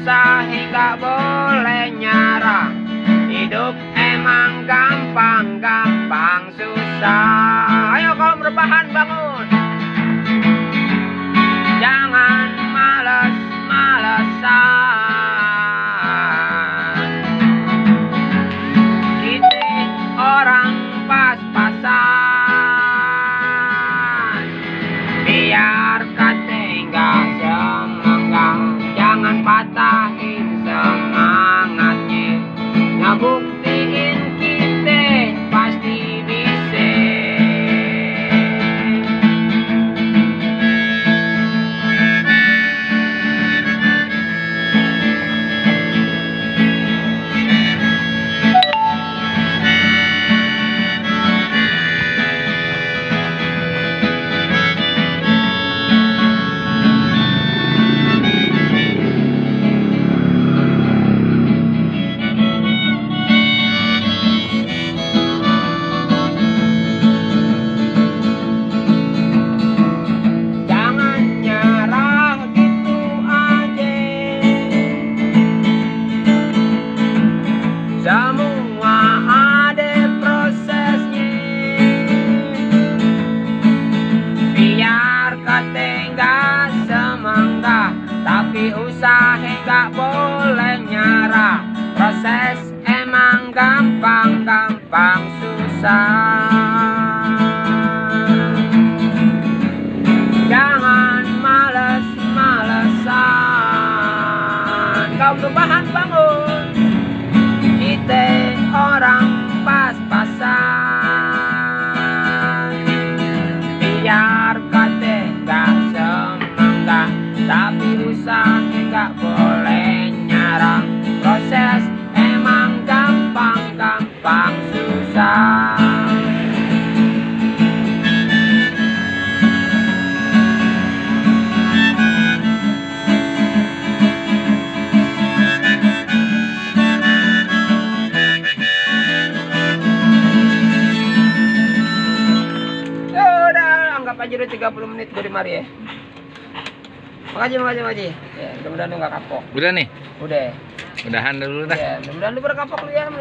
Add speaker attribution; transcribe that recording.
Speaker 1: usaha nggak boleh nyerah. Hidup emang gampang susah. Ayo kaum rebahan bangun. Jangan males-malesan. Kita orang pas-pasan. Biar kate nggak semangat. Jangan patahin semangatnya. Ngebuktiin kita pasti bisa. Semua ada prosesnya. Biar kate nggak semangat, tapi usaha nggak boleh nyerah. Proses emang gampang susah. Jangan males-malesan. Kaum rebahan bangun. Kita orang pas-pasan. Biar kate nggak semangat, tapi usaha nggak boleh nyerah. Proses emang gampang susah. Aja udah 30 menit dari mari ya. Makasih. Ya, mudah-mudahan lu nggak kapok.
Speaker 2: Udah nih?
Speaker 1: Udah.
Speaker 2: Mudahan dulu dah.
Speaker 1: Ya, mudah-mudahan lu berkapok lu ya.